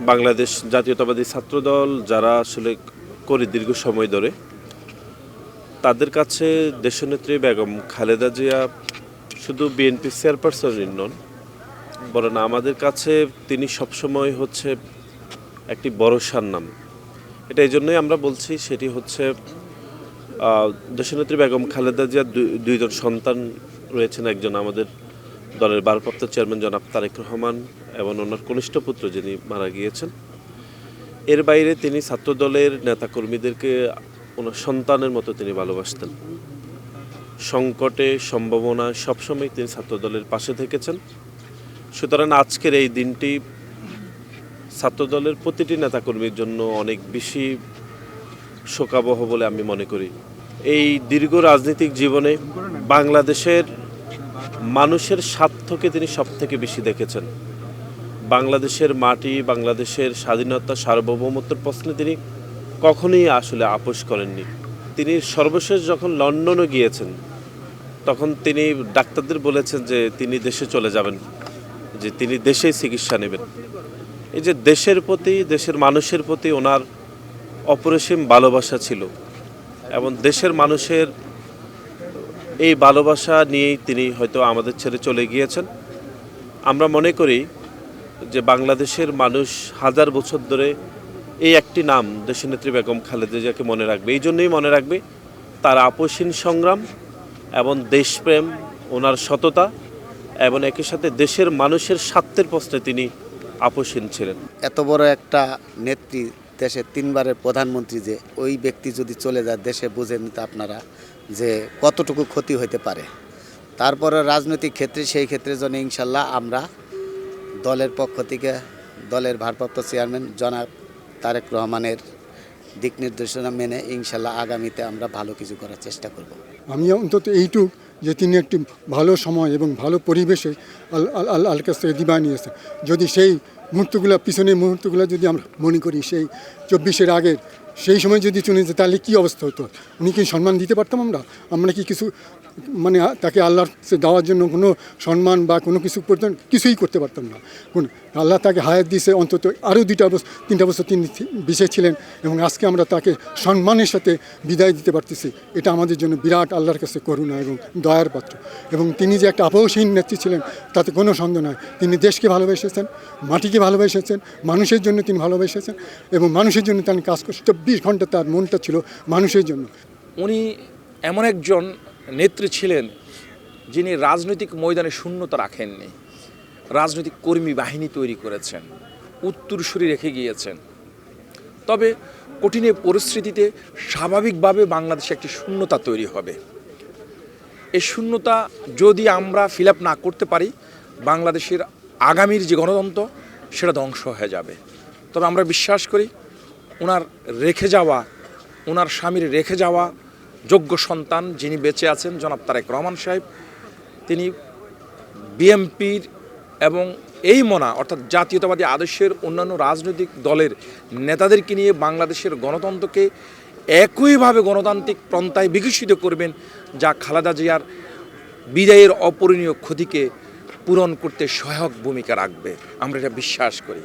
বাংলাদেশ জাতীয়তাবাদী ছাত্রদল যারা আসলে করে দীর্ঘ সময় ধরে, তাদের কাছে দেশনেত্রী বেগম খালেদা জিয়া শুধু বিএনপি চেয়ারপারসনই নন, বরং আমাদের কাছে তিনি সবসময় হচ্ছে একটি ভরসার নাম। এটা এই জন্যই আমরা বলছি, সেটি হচ্ছে দেশনেত্রী বেগম খালেদা জিয়ার দুইজন সন্তান রয়েছেন। একজন আমাদের দলের ভারপ্রাপ্ত চেয়ারম্যান জনাব তারেক রহমান এবং ওনার কনিষ্ঠ পুত্র যিনি মারা গিয়েছেন। এর বাইরে তিনি ছাত্রদলের নেতাকর্মীদেরকে ওনার সন্তানের মতো তিনি ভালোবাসতেন। সংকটে সম্ভাবনা সবসময় তিনি ছাত্রদলের পাশে থেকেছেন। সুতরাং আজকের এই দিনটি ছাত্রদলের প্রতিটি নেতাকর্মীর জন্য অনেক বেশি শোকাবহ বলে আমি মনে করি। এই দীর্ঘ রাজনৈতিক জীবনে বাংলাদেশের মানুষের স্বার্থকে তিনি সবথেকে বেশি দেখেছেন। বাংলাদেশের মাটি, বাংলাদেশের স্বাধীনতা, সার্বভৌমত্বের প্রশ্নে তিনি কখনোই আসলে আপোস করেননি। তিনি সর্বশেষ যখন লন্ডনে গিয়েছেন, তখন তিনি ডাক্তারদের বলেছেন যে তিনি দেশে চলে যাবেন, যে তিনি দেশেই চিকিৎসা নেবেন। এই যে দেশের প্রতি, দেশের মানুষের প্রতি ওনার অপরিসীম ভালোবাসা ছিল, এবং দেশের মানুষের এই ভালোবাসা নিয়েই তিনি হয়তো আমাদের ছেড়ে চলে গিয়েছেন। আমরা মনে করি যে বাংলাদেশের মানুষ হাজার বছর ধরে এই একটি নাম দেশনেত্রী বেগম খালেদা জিয়াকে মনে রাখবে। এই জন্যই মনে রাখবে তার আপসহীন সংগ্রাম এবং দেশপ্রেম, ওনার সততা, এবং একই সাথে দেশের মানুষের স্বার্থের প্রশ্নে তিনি আপসহীন ছিলেন। এত বড় একটা নেত্রী, দেশের 3 বারের প্রধানমন্ত্রী, যে ওই ব্যক্তি যদি চলে যায় দেশে, বুঝে নিতে আপনারা যে কতটুকু ক্ষতি হতে পারে। তারপরে রাজনৈতিক ক্ষেত্রে, সেই ক্ষেত্রে জন্য ইনশাল্লাহ আমরা দলের পক্ষ থেকে দলের ভারপ্রাপ্ত চেয়ারম্যান জনাব তারেক রহমানের দিক নির্দেশনা মেনে ইনশাল্লাহ আগামীতে আমরা ভালো কিছু করার চেষ্টা করব। আমি অন্তত এইটুক যে তিনি একটি ভালো সময় এবং ভালো পরিবেশে আল্লাহর কাছ থেকে দিবা নিয়েছেন। যদি সেই মুহূর্তগুলো, পিছনের মুহূর্তগুলো যদি আমরা মনে করি, সেই 24-এর আগের সেই সময় যদি চলে যেত, তাহলে কী অবস্থা হতো? উনি কি সম্মান দিতে পারতাম? আমরা কি কিছু মানে তাকে আল্লাহর দেওয়ার জন্য কোনো সম্মান বা কোনো কিছু কিছুই করতে পারতাম না। আল্লাহ তাকে হায়াত দিয়েছে, অন্তত আরও 3টা বছর তিনি বেঁচে ছিলেন, এবং আজকে আমরা তাকে সম্মানের সাথে বিদায় দিতে পারতেছি। এটা আমাদের জন্য বিরাট আল্লাহর কাছে করুণা এবং দয়ার পাত্র। এবং তিনি যে একটা আপসহীন নেত্রী ছিলেন, তাতে কোনো সন্দেহ নয়। তিনি দেশকে ভালোবেসেছেন, মাটিকে ভালোবেসেছেন, মানুষের জন্য তিনি ভালোবেসেছেন, এবং মানুষের জন্য তিনি কাজ করছেন। 24 ঘন্টা তার মনটা ছিল মানুষের জন্য। উনি এমন একজন নেত্রী ছিলেন যিনি রাজনৈতিক ময়দানে শূন্যতা রাখেননি। রাজনৈতিক কর্মী বাহিনী তৈরি করেছেন, উত্তরসূরি রেখে গিয়েছেন। তবে কঠিন পরিস্থিতিতে স্বাভাবিকভাবে বাংলাদেশে একটি শূন্যতা তৈরি হবে। এই শূন্যতা যদি আমরা ফিল আপ না করতে পারি, বাংলাদেশের আগামীর যে গণতন্ত্র সেটা ধ্বংস হয়ে যাবে। তবে আমরা বিশ্বাস করি ওনার স্বামীর রেখে যাওয়া যোগ্য সন্তান যিনি বেঁচে আছেন, জনাব তারেক রহমান সাহেব, তিনি বিএনপির এবং এই মনা অর্থাৎ জাতীয়তাবাদী আদর্শের অন্যান্য রাজনৈতিক দলের নেতাদেরকে নিয়ে বাংলাদেশের গণতন্ত্রকে একইভাবে গণতান্ত্রিক পন্থায় বিকশিত করবেন, যা খালেদা জিয়ার বিদায়ের অপূরণীয় ক্ষতিকে পূরণ করতে সহায়ক ভূমিকা রাখবে। আমরা এটা বিশ্বাস করি।